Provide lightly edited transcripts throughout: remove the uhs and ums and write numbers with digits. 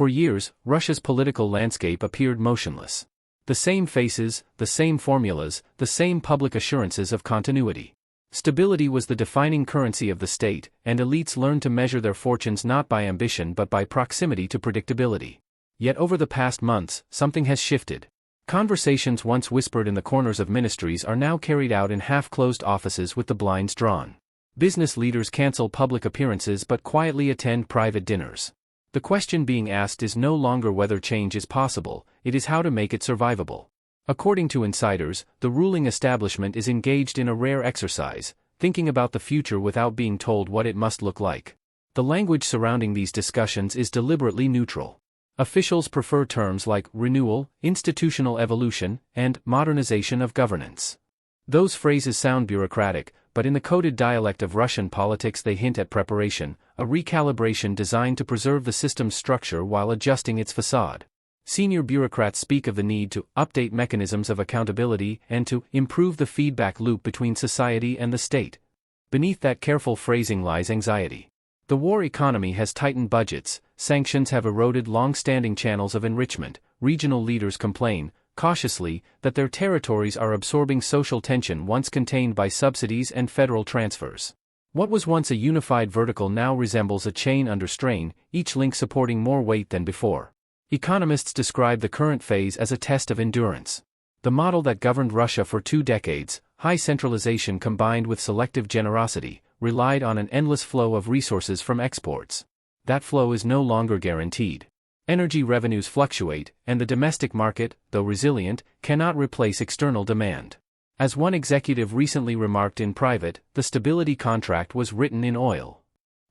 For years, Russia's political landscape appeared motionless. The same faces, the same formulas, the same public assurances of continuity. Stability was the defining currency of the state, and elites learned to measure their fortunes not by ambition but by proximity to predictability. Yet over the past months, something has shifted. Conversations once whispered in the corners of ministries are now carried out in half-closed offices with the blinds drawn. Business leaders cancel public appearances but quietly attend private dinners. The question being asked is no longer whether change is possible, it is how to make it survivable. According to insiders, the ruling establishment is engaged in a rare exercise, thinking about the future without being told what it must look like. The language surrounding these discussions is deliberately neutral. Officials prefer terms like renewal, institutional evolution, and modernization of governance. Those phrases sound bureaucratic, but in the coded dialect of Russian politics they hint at preparation, a recalibration designed to preserve the system's structure while adjusting its facade. Senior bureaucrats speak of the need to update mechanisms of accountability and to improve the feedback loop between society and the state. Beneath that careful phrasing lies anxiety. The war economy has tightened budgets, sanctions have eroded long-standing channels of enrichment, regional leaders complain, cautiously, that their territories are absorbing social tension once contained by subsidies and federal transfers. What was once a unified vertical now resembles a chain under strain, each link supporting more weight than before. Economists describe the current phase as a test of endurance. The model that governed Russia for 2 decades, high centralization combined with selective generosity, relied on an endless flow of resources from exports. That flow is no longer guaranteed. Energy revenues fluctuate, and the domestic market, though resilient, cannot replace external demand. As one executive recently remarked in private, the stability contract was written in oil.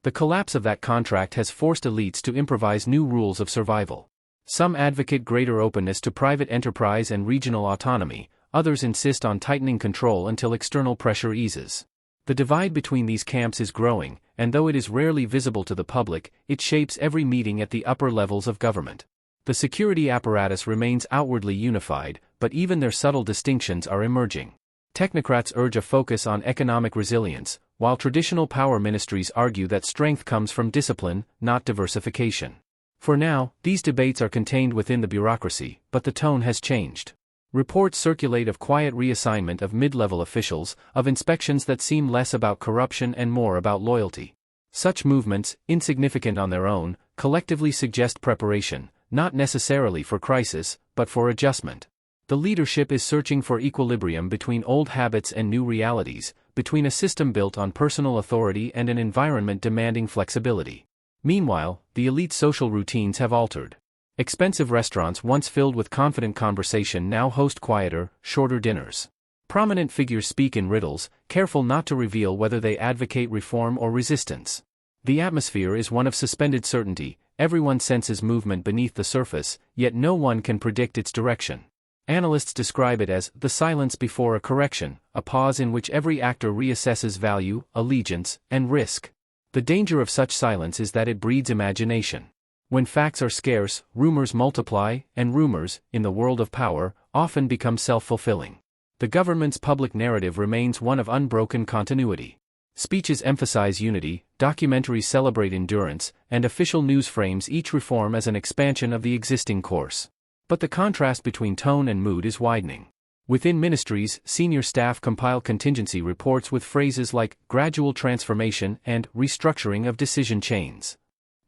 The collapse of that contract has forced elites to improvise new rules of survival. Some advocate greater openness to private enterprise and regional autonomy, others insist on tightening control until external pressure eases. The divide between these camps is growing, and though it is rarely visible to the public, it shapes every meeting at the upper levels of government. The security apparatus remains outwardly unified, but even their subtle distinctions are emerging. Technocrats urge a focus on economic resilience, while traditional power ministries argue that strength comes from discipline, not diversification. For now, these debates are contained within the bureaucracy, but the tone has changed. Reports circulate of quiet reassignment of mid-level officials, of inspections that seem less about corruption and more about loyalty. Such movements, insignificant on their own, collectively suggest preparation, not necessarily for crisis, but for adjustment. The leadership is searching for equilibrium between old habits and new realities, between a system built on personal authority and an environment demanding flexibility. Meanwhile, the elite social routines have altered. Expensive restaurants once filled with confident conversation now host quieter, shorter dinners. Prominent figures speak in riddles, careful not to reveal whether they advocate reform or resistance. The atmosphere is one of suspended certainty, everyone senses movement beneath the surface, yet no one can predict its direction. Analysts describe it as the silence before a correction, a pause in which every actor reassesses value, allegiance, and risk. The danger of such silence is that it breeds imagination. When facts are scarce, rumors multiply, and rumors, in the world of power, often become self-fulfilling. The government's public narrative remains one of unbroken continuity. Speeches emphasize unity, documentaries celebrate endurance, and official news frames each reform as an expansion of the existing course. But the contrast between tone and mood is widening. Within ministries, senior staff compile contingency reports with phrases like gradual transformation and restructuring of decision chains.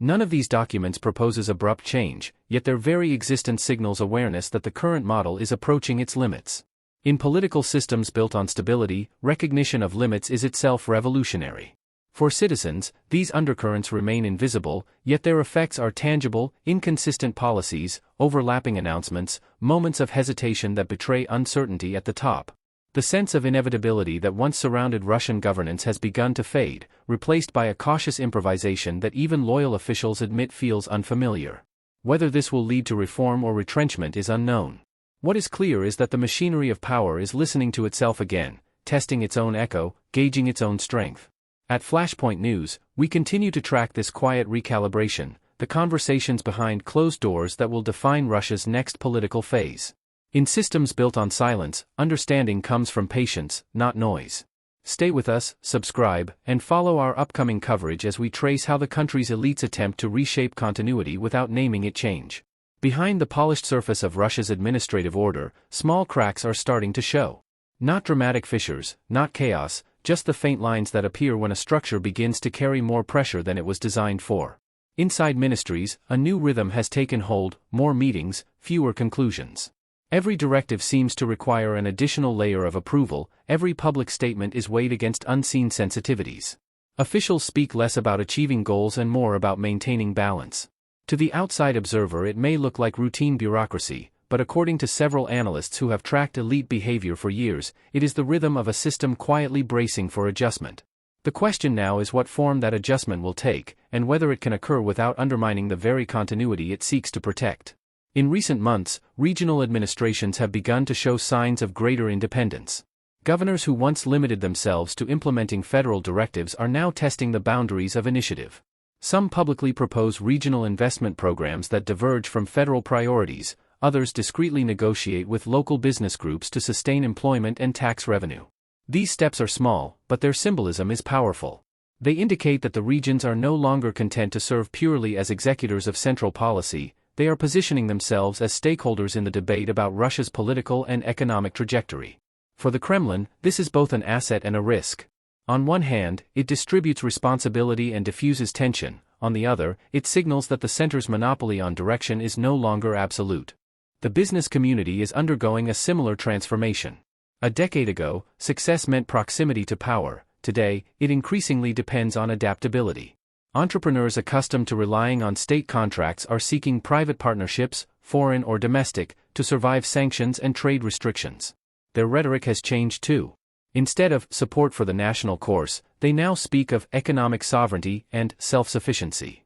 None of these documents proposes abrupt change, yet their very existence signals awareness that the current model is approaching its limits. In political systems built on stability, recognition of limits is itself revolutionary. For citizens, these undercurrents remain invisible, yet their effects are tangible: inconsistent policies, overlapping announcements, moments of hesitation that betray uncertainty at the top. The sense of inevitability that once surrounded Russian governance has begun to fade, replaced by a cautious improvisation that even loyal officials admit feels unfamiliar. Whether this will lead to reform or retrenchment is unknown. What is clear is that the machinery of power is listening to itself again, testing its own echo, gauging its own strength. At Flashpoint News, we continue to track this quiet recalibration, the conversations behind closed doors that will define Russia's next political phase. In systems built on silence, understanding comes from patience, not noise. Stay with us, subscribe, and follow our upcoming coverage as we trace how the country's elites attempt to reshape continuity without naming it change. Behind the polished surface of Russia's administrative order, small cracks are starting to show. Not dramatic fissures, not chaos, just the faint lines that appear when a structure begins to carry more pressure than it was designed for. Inside ministries, a new rhythm has taken hold: more meetings, fewer conclusions. Every directive seems to require an additional layer of approval, every public statement is weighed against unseen sensitivities. Officials speak less about achieving goals and more about maintaining balance. To the outside observer it may look like routine bureaucracy, but according to several analysts who have tracked elite behavior for years, it is the rhythm of a system quietly bracing for adjustment. The question now is what form that adjustment will take, and whether it can occur without undermining the very continuity it seeks to protect. In recent months, regional administrations have begun to show signs of greater independence. Governors who once limited themselves to implementing federal directives are now testing the boundaries of initiative. Some publicly propose regional investment programs that diverge from federal priorities, others discreetly negotiate with local business groups to sustain employment and tax revenue. These steps are small, but their symbolism is powerful. They indicate that the regions are no longer content to serve purely as executors of central policy, they are positioning themselves as stakeholders in the debate about Russia's political and economic trajectory. For the Kremlin, this is both an asset and a risk. On one hand, it distributes responsibility and diffuses tension; on the other, it signals that the center's monopoly on direction is no longer absolute. The business community is undergoing a similar transformation. A decade ago, success meant proximity to power; today, it increasingly depends on adaptability. Entrepreneurs accustomed to relying on state contracts are seeking private partnerships, foreign or domestic, to survive sanctions and trade restrictions. Their rhetoric has changed too. Instead of support for the national course, they now speak of economic sovereignty and self-sufficiency.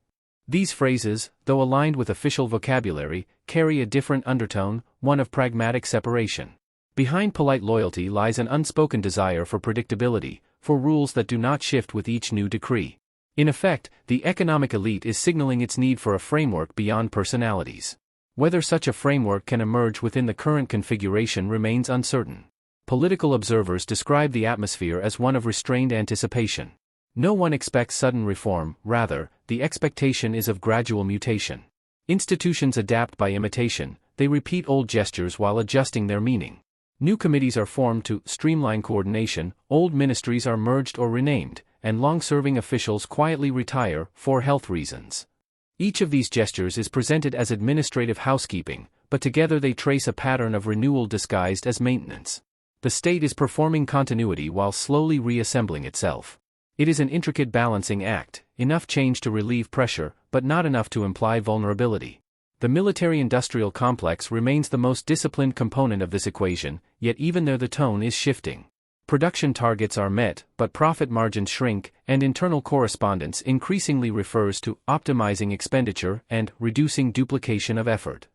These phrases, though aligned with official vocabulary, carry a different undertone, one of pragmatic separation. Behind polite loyalty lies an unspoken desire for predictability, for rules that do not shift with each new decree. In effect, the economic elite is signaling its need for a framework beyond personalities. Whether such a framework can emerge within the current configuration remains uncertain. Political observers describe the atmosphere as one of restrained anticipation. No one expects sudden reform; rather, the expectation is of gradual mutation. Institutions adapt by imitation; they repeat old gestures while adjusting their meaning. New committees are formed to streamline coordination, old ministries are merged or renamed, and long-serving officials quietly retire for health reasons. Each of these gestures is presented as administrative housekeeping, but together they trace a pattern of renewal disguised as maintenance. The state is performing continuity while slowly reassembling itself. It is an intricate balancing act, enough change to relieve pressure, but not enough to imply vulnerability. The military-industrial complex remains the most disciplined component of this equation, yet even there the tone is shifting. Production targets are met, but profit margins shrink, and internal correspondence increasingly refers to optimizing expenditure and reducing duplication of effort.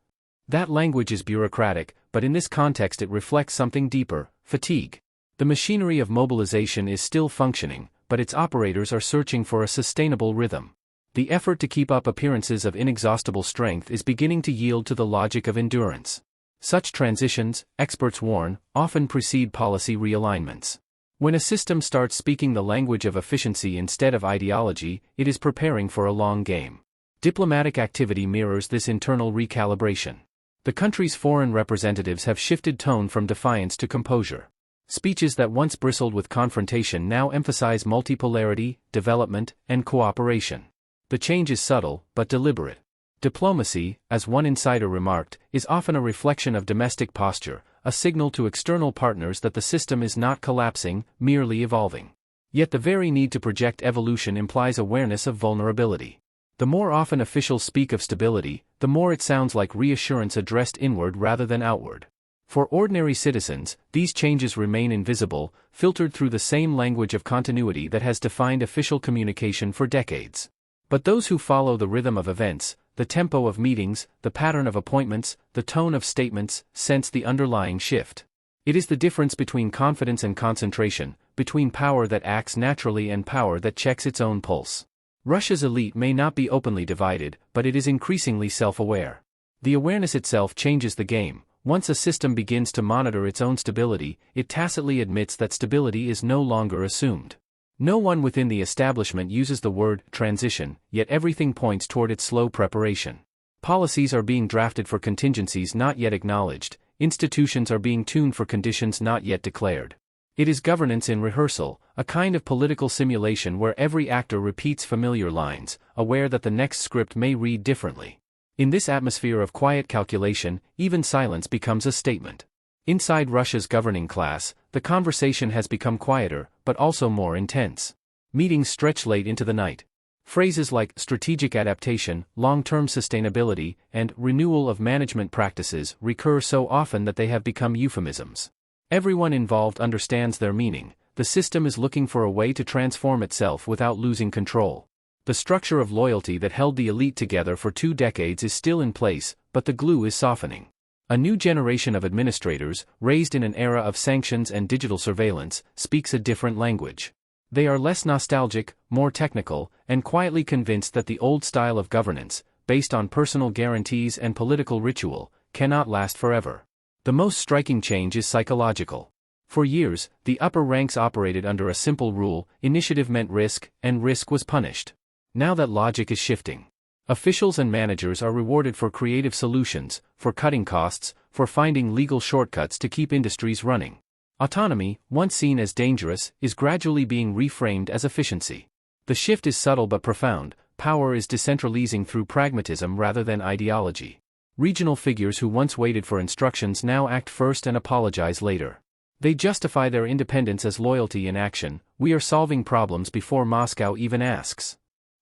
That language is bureaucratic, but in this context it reflects something deeper: fatigue. The machinery of mobilization is still functioning, but its operators are searching for a sustainable rhythm. The effort to keep up appearances of inexhaustible strength is beginning to yield to the logic of endurance. Such transitions, experts warn, often precede policy realignments. When a system starts speaking the language of efficiency instead of ideology, it is preparing for a long game. Diplomatic activity mirrors this internal recalibration. The country's foreign representatives have shifted tone from defiance to composure. Speeches that once bristled with confrontation now emphasize multipolarity, development, and cooperation. The change is subtle, but deliberate. Diplomacy, as one insider remarked, is often a reflection of domestic posture, a signal to external partners that the system is not collapsing, merely evolving. Yet the very need to project evolution implies awareness of vulnerability. The more often officials speak of stability, the more it sounds like reassurance addressed inward rather than outward. For ordinary citizens, these changes remain invisible, filtered through the same language of continuity that has defined official communication for decades. But those who follow the rhythm of events, the tempo of meetings, the pattern of appointments, the tone of statements, sense the underlying shift. It is the difference between confidence and concentration, between power that acts naturally and power that checks its own pulse. Russia's elite may not be openly divided, but it is increasingly self-aware. The awareness itself changes the game. once a system begins to monitor its own stability, it tacitly admits that stability is no longer assumed. No one within the establishment uses the word transition, yet everything points toward its slow preparation. Policies are being drafted for contingencies not yet acknowledged, institutions are being tuned for conditions not yet declared. It is governance in rehearsal, a kind of political simulation where every actor repeats familiar lines, aware that the next script may read differently. In this atmosphere of quiet calculation, even silence becomes a statement. Inside Russia's governing class, the conversation has become quieter, but also more intense. Meetings stretch late into the night. Phrases like strategic adaptation, long-term sustainability, and renewal of management practices recur so often that they have become euphemisms. Everyone involved understands their meaning. The system is looking for a way to transform itself without losing control. The structure of loyalty that held the elite together for 2 decades is still in place, but the glue is softening. A new generation of administrators, raised in an era of sanctions and digital surveillance, speaks a different language. They are less nostalgic, more technical, and quietly convinced that the old style of governance, based on personal guarantees and political ritual, cannot last forever. The most striking change is psychological. For years, the upper ranks operated under a simple rule: initiative meant risk, and risk was punished. Now that logic is shifting. Officials and managers are rewarded for creative solutions, for cutting costs, for finding legal shortcuts to keep industries running. Autonomy, once seen as dangerous, is gradually being reframed as efficiency. The shift is subtle but profound. Power is decentralizing through pragmatism rather than ideology. Regional figures who once waited for instructions now act first and apologize later. They justify their independence as loyalty in action. We are solving problems before Moscow even asks.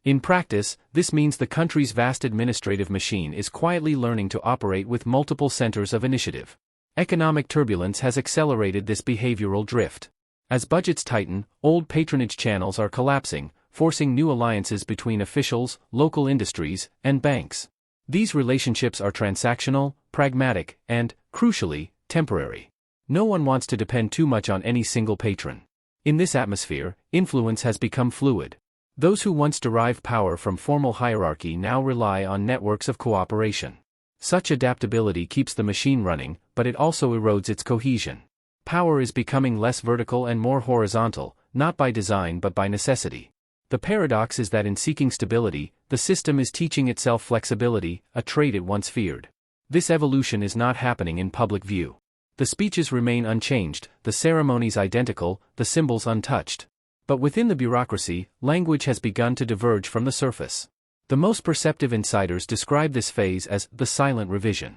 In practice, this means the country's vast administrative machine is quietly learning to operate with multiple centers of initiative. Economic turbulence has accelerated this behavioral drift. As budgets tighten, old patronage channels are collapsing, forcing new alliances between officials, local industries, and banks. These relationships are transactional, pragmatic, and, crucially, temporary. No one wants to depend too much on any single patron. In this atmosphere, influence has become fluid. Those who once derived power from formal hierarchy now rely on networks of cooperation. Such adaptability keeps the machine running, but it also erodes its cohesion. Power is becoming less vertical and more horizontal, not by design but by necessity. The paradox is that in seeking stability, the system is teaching itself flexibility, a trait it once feared. This evolution is not happening in public view. The speeches remain unchanged, the ceremonies identical, the symbols untouched. But within the bureaucracy, language has begun to diverge from the surface. The most perceptive insiders describe this phase as the silent revision.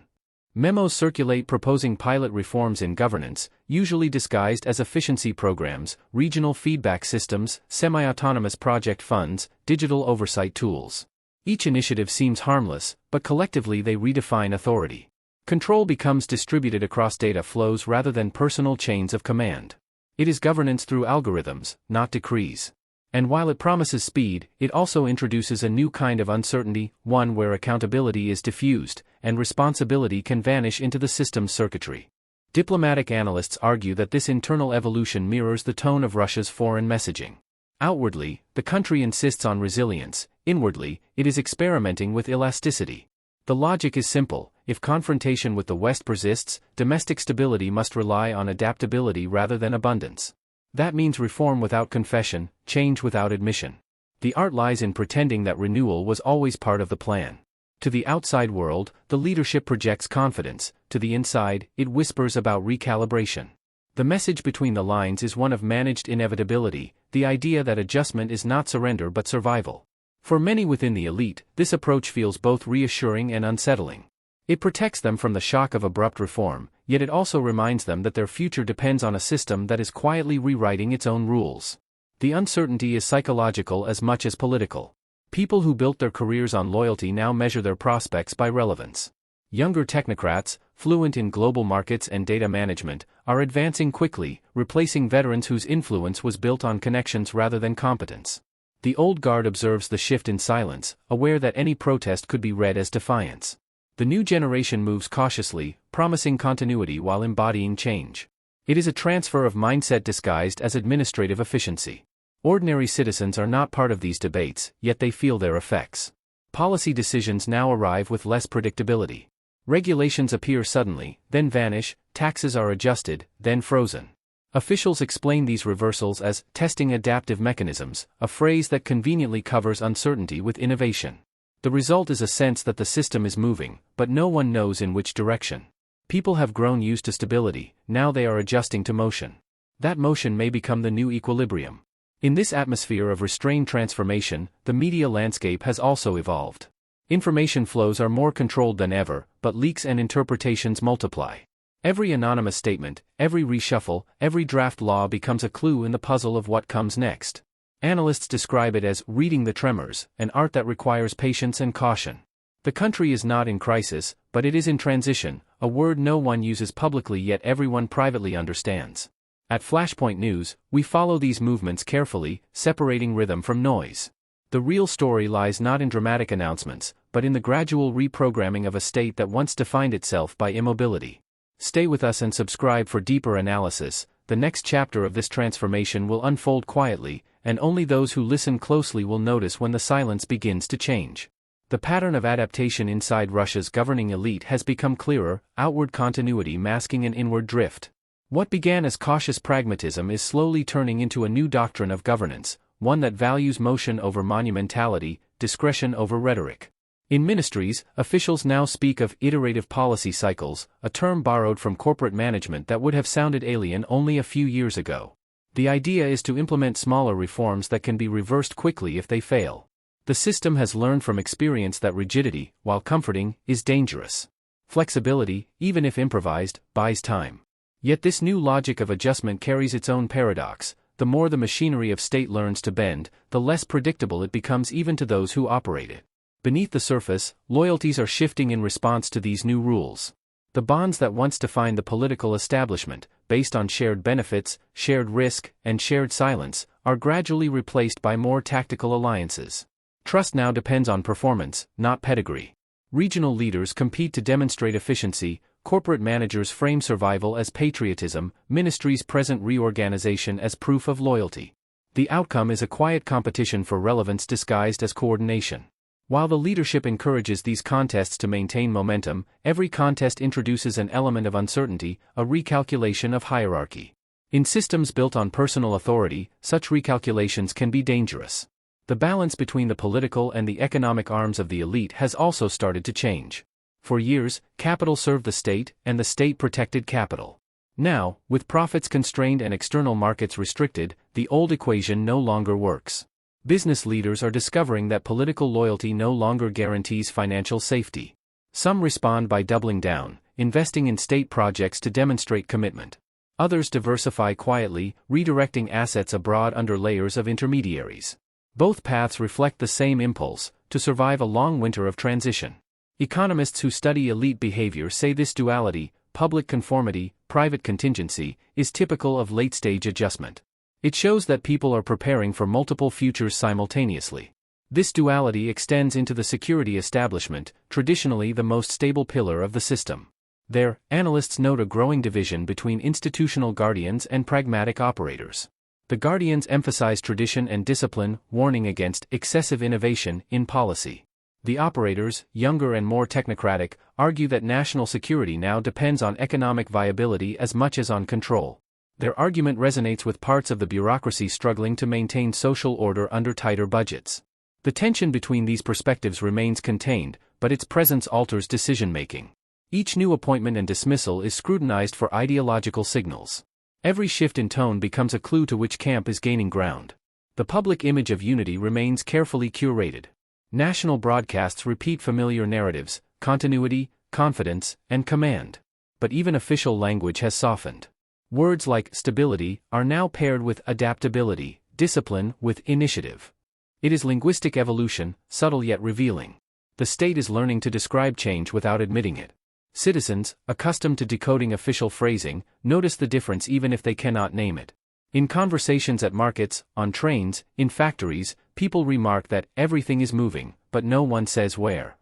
Memos circulate proposing pilot reforms in governance, usually disguised as efficiency programs, regional feedback systems, semi-autonomous project funds, digital oversight tools. Each initiative seems harmless, but collectively they redefine authority. Control becomes distributed across data flows rather than personal chains of command. It is governance through algorithms, not decrees. And while it promises speed, it also introduces a new kind of uncertainty, one where accountability is diffused, and responsibility can vanish into the system's circuitry. Diplomatic analysts argue that this internal evolution mirrors the tone of Russia's foreign messaging. Outwardly, the country insists on resilience; inwardly, it is experimenting with elasticity. The logic is simple: if confrontation with the West persists, domestic stability must rely on adaptability rather than abundance. That means reform without confession, change without admission. The art lies in pretending that renewal was always part of the plan. To the outside world, the leadership projects confidence; to the inside, it whispers about recalibration. The message between the lines is one of managed inevitability, the idea that adjustment is not surrender but survival. For many within the elite, this approach feels both reassuring and unsettling. It protects them from the shock of abrupt reform, yet it also reminds them that their future depends on a system that is quietly rewriting its own rules. The uncertainty is psychological as much as political. People who built their careers on loyalty now measure their prospects by relevance. Younger technocrats, fluent in global markets and data management, are advancing quickly, replacing veterans whose influence was built on connections rather than competence. The old guard observes the shift in silence, aware that any protest could be read as defiance. The new generation moves cautiously, promising continuity while embodying change. It is a transfer of mindset disguised as administrative efficiency. Ordinary citizens are not part of these debates, yet they feel their effects. Policy decisions now arrive with less predictability. Regulations appear suddenly, then vanish, taxes are adjusted, then frozen. Officials explain these reversals as testing adaptive mechanisms, a phrase that conveniently covers uncertainty with innovation. The result is a sense that the system is moving, but no one knows in which direction. People have grown used to stability, now they are adjusting to motion. That motion may become the new equilibrium. In this atmosphere of restrained transformation, the media landscape has also evolved. Information flows are more controlled than ever, but leaks and interpretations multiply. Every anonymous statement, every reshuffle, every draft law becomes a clue in the puzzle of what comes next. Analysts describe it as reading the tremors, an art that requires patience and caution. The country is not in crisis, but it is in transition, a word no one uses publicly yet everyone privately understands. At Flashpoint News, we follow these movements carefully, separating rhythm from noise. The real story lies not in dramatic announcements, but in the gradual reprogramming of a state that once defined itself by immobility. Stay with us and subscribe for deeper analysis. The next chapter of this transformation will unfold quietly, and only those who listen closely will notice when the silence begins to change. The pattern of adaptation inside Russia's governing elite has become clearer, outward continuity masking an inward drift. What began as cautious pragmatism is slowly turning into a new doctrine of governance, one that values motion over monumentality, discretion over rhetoric. In ministries, officials now speak of iterative policy cycles, a term borrowed from corporate management that would have sounded alien only a few years ago. The idea is to implement smaller reforms that can be reversed quickly if they fail. The system has learned from experience that rigidity, while comforting, is dangerous. Flexibility, even if improvised, buys time. Yet this new logic of adjustment carries its own paradox. The more the machinery of state learns to bend, the less predictable it becomes even to those who operate it. Beneath the surface, loyalties are shifting in response to these new rules. The bonds that once defined the political establishment, based on shared benefits, shared risk, and shared silence, are gradually replaced by more tactical alliances. Trust now depends on performance, not pedigree. Regional leaders compete to demonstrate efficiency, corporate managers frame survival as patriotism, ministries present reorganization as proof of loyalty. The outcome is a quiet competition for relevance disguised as coordination. While the leadership encourages these contests to maintain momentum, every contest introduces an element of uncertainty, a recalculation of hierarchy. In systems built on personal authority, such recalculations can be dangerous. The balance between the political and the economic arms of the elite has also started to change. For years, capital served the state, and the state protected capital. Now, with profits constrained and external markets restricted, the old equation no longer works. Business leaders are discovering that political loyalty no longer guarantees financial safety. Some respond by doubling down, investing in state projects to demonstrate commitment. Others diversify quietly, redirecting assets abroad under layers of intermediaries. Both paths reflect the same impulse, to survive a long winter of transition. Economists who study elite behavior say this duality, public conformity, private contingency, is typical of late-stage adjustment. It shows that people are preparing for multiple futures simultaneously. This duality extends into the security establishment, traditionally the most stable pillar of the system. There, analysts note a growing division between institutional guardians and pragmatic operators. The guardians emphasize tradition and discipline, warning against excessive innovation in policy. The operators, younger and more technocratic, argue that national security now depends on economic viability as much as on control. Their argument resonates with parts of the bureaucracy struggling to maintain social order under tighter budgets. The tension between these perspectives remains contained, but its presence alters decision-making. Each new appointment and dismissal is scrutinized for ideological signals. Every shift in tone becomes a clue to which camp is gaining ground. The public image of unity remains carefully curated. National broadcasts repeat familiar narratives, continuity, confidence, and command. But even official language has softened. Words like stability are now paired with adaptability, discipline with initiative. It is linguistic evolution, subtle yet revealing. The state is learning to describe change without admitting it. Citizens, accustomed to decoding official phrasing, notice the difference even if they cannot name it. In conversations at markets, on trains, in factories, people remark that everything is moving, but no one says where.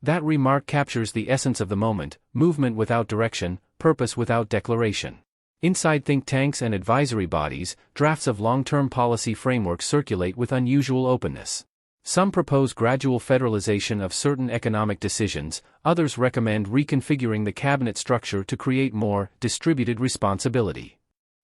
That remark captures the essence of the moment, movement without direction, purpose without declaration. Inside think tanks and advisory bodies, drafts of long-term policy frameworks circulate with unusual openness. Some propose gradual federalization of certain economic decisions, others recommend reconfiguring the cabinet structure to create more distributed responsibility.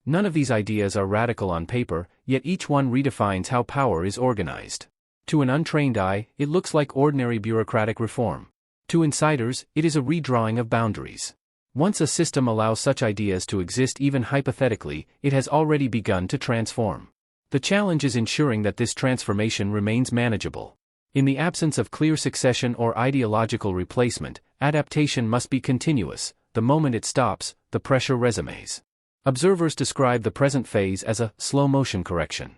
None of these ideas are radical on paper, yet each one redefines how power is organized. To an untrained eye, it looks like ordinary bureaucratic reform. To insiders, it is a redrawing of boundaries. Once a system allows such ideas to exist even hypothetically, it has already begun to transform. The challenge is ensuring that this transformation remains manageable. In the absence of clear succession or ideological replacement, adaptation must be continuous. The moment it stops, the pressure resumes. Observers describe the present phase as a slow-motion correction.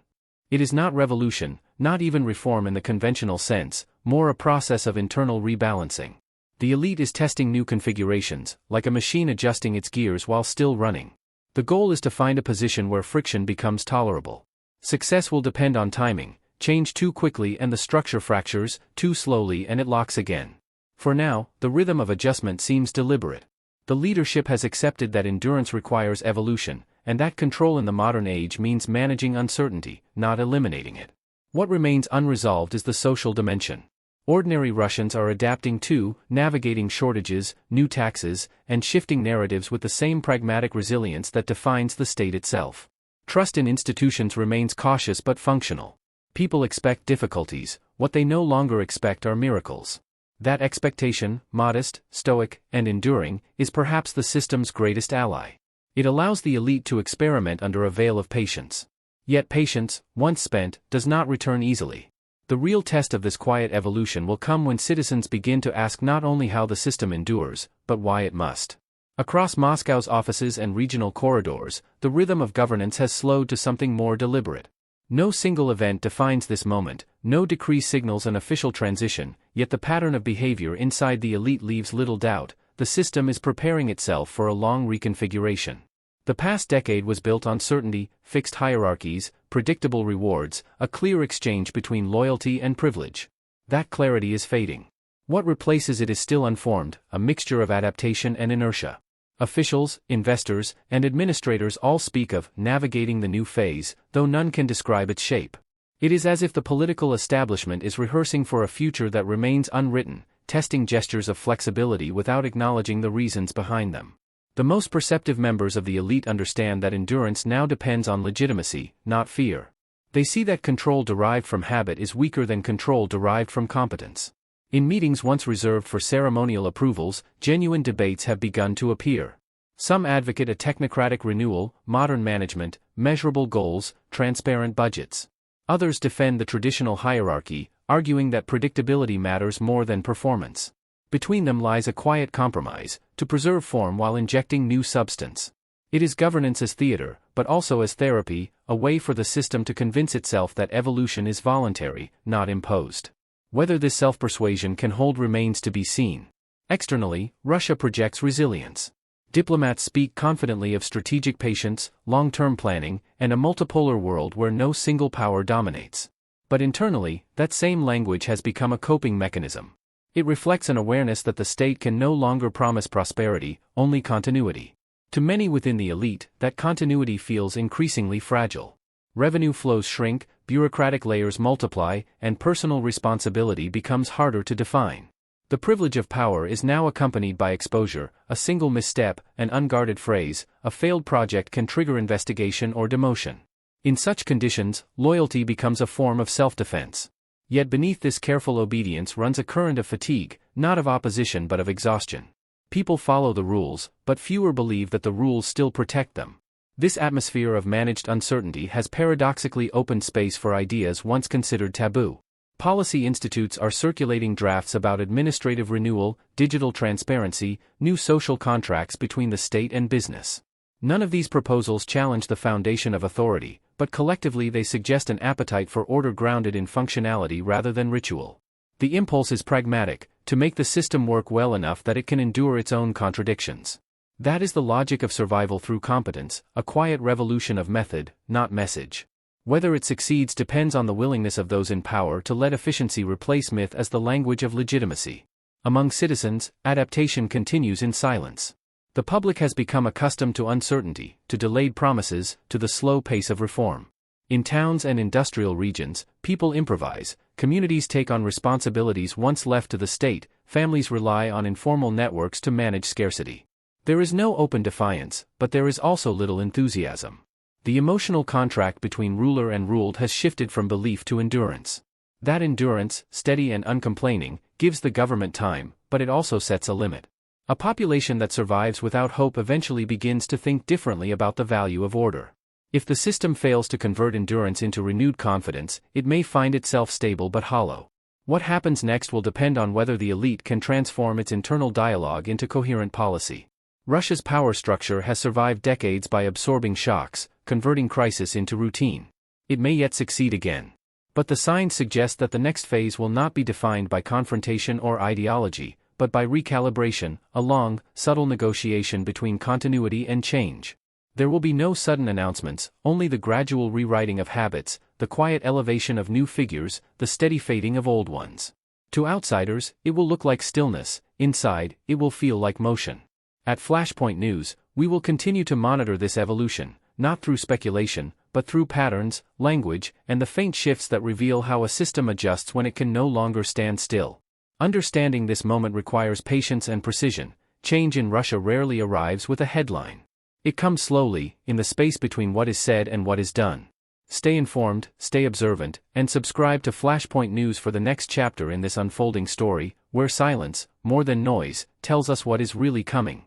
It is not revolution, not even reform in the conventional sense, more a process of internal rebalancing. The elite is testing new configurations, like a machine adjusting its gears while still running. The goal is to find a position where friction becomes tolerable. Success will depend on timing. Change too quickly and the structure fractures, too slowly and it locks again. For now, the rhythm of adjustment seems deliberate. The leadership has accepted that endurance requires evolution, and that control in the modern age means managing uncertainty, not eliminating it. What remains unresolved is the social dimension. Ordinary Russians are adapting to, navigating shortages, new taxes, and shifting narratives with the same pragmatic resilience that defines the state itself. Trust in institutions remains cautious but functional. People expect difficulties, what they no longer expect are miracles. That expectation, modest, stoic, and enduring, is perhaps the system's greatest ally. It allows the elite to experiment under a veil of patience. Yet patience, once spent, does not return easily. The real test of this quiet evolution will come when citizens begin to ask not only how the system endures, but why it must. Across Moscow's offices and regional corridors, the rhythm of governance has slowed to something more deliberate. No single event defines this moment, no decree signals an official transition, yet the pattern of behavior inside the elite leaves little doubt. The system is preparing itself for a long reconfiguration. The past decade was built on certainty, fixed hierarchies, predictable rewards, a clear exchange between loyalty and privilege. That clarity is fading. What replaces it is still unformed, a mixture of adaptation and inertia. Officials, investors, and administrators all speak of navigating the new phase, though none can describe its shape. It is as if the political establishment is rehearsing for a future that remains unwritten, testing gestures of flexibility without acknowledging the reasons behind them. The most perceptive members of the elite understand that endurance now depends on legitimacy, not fear. They see that control derived from habit is weaker than control derived from competence. In meetings once reserved for ceremonial approvals, genuine debates have begun to appear. Some advocate a technocratic renewal, modern management, measurable goals, transparent budgets. Others defend the traditional hierarchy, arguing that predictability matters more than performance. Between them lies a quiet compromise, to preserve form while injecting new substance. It is governance as theater, but also as therapy, a way for the system to convince itself that evolution is voluntary, not imposed. Whether this self-persuasion can hold remains to be seen. Externally, Russia projects resilience. Diplomats speak confidently of strategic patience, long-term planning, and a multipolar world where no single power dominates. But internally, that same language has become a coping mechanism. It reflects an awareness that the state can no longer promise prosperity, only continuity. To many within the elite, that continuity feels increasingly fragile. Revenue flows shrink, bureaucratic layers multiply, and personal responsibility becomes harder to define. The privilege of power is now accompanied by exposure. A single misstep, an unguarded phrase, a failed project can trigger investigation or demotion. In such conditions, loyalty becomes a form of self-defense. Yet beneath this careful obedience runs a current of fatigue, not of opposition but of exhaustion. People follow the rules, but fewer believe that the rules still protect them. This atmosphere of managed uncertainty has paradoxically opened space for ideas once considered taboo. Policy institutes are circulating drafts about administrative renewal, digital transparency, new social contracts between the state and business. None of these proposals challenge the foundation of authority, but collectively they suggest an appetite for order grounded in functionality rather than ritual. The impulse is pragmatic, to make the system work well enough that it can endure its own contradictions. That is the logic of survival through competence, a quiet revolution of method, not message. Whether it succeeds depends on the willingness of those in power to let efficiency replace myth as the language of legitimacy. Among citizens, adaptation continues in silence. The public has become accustomed to uncertainty, to delayed promises, to the slow pace of reform. In towns and industrial regions, people improvise, Communities take on responsibilities once left to the state, families rely on informal networks to manage scarcity. There is no open defiance, but there is also little enthusiasm. The emotional contract between ruler and ruled has shifted from belief to endurance. That endurance, steady and uncomplaining, gives the government time, but it also sets a limit. A population that survives without hope eventually begins to think differently about the value of order. If the system fails to convert endurance into renewed confidence, it may find itself stable but hollow. What happens next will depend on whether the elite can transform its internal dialogue into coherent policy. Russia's power structure has survived decades by absorbing shocks, converting crisis into routine. It may yet succeed again. But the signs suggest that the next phase will not be defined by confrontation or ideology, but by recalibration, a long, subtle negotiation between continuity and change. There will be no sudden announcements, only the gradual rewriting of habits, the quiet elevation of new figures, the steady fading of old ones. To outsiders, it will look like stillness; inside, it will feel like motion. At Flashpoint News, we will continue to monitor this evolution, not through speculation, but through patterns, language, and the faint shifts that reveal how a system adjusts when it can no longer stand still. Understanding this moment requires patience and precision. Change in Russia rarely arrives with a headline. It comes slowly, in the space between what is said and what is done. Stay informed, stay observant, and subscribe to Flashpoint News for the next chapter in this unfolding story, where silence, more than noise, tells us what is really coming.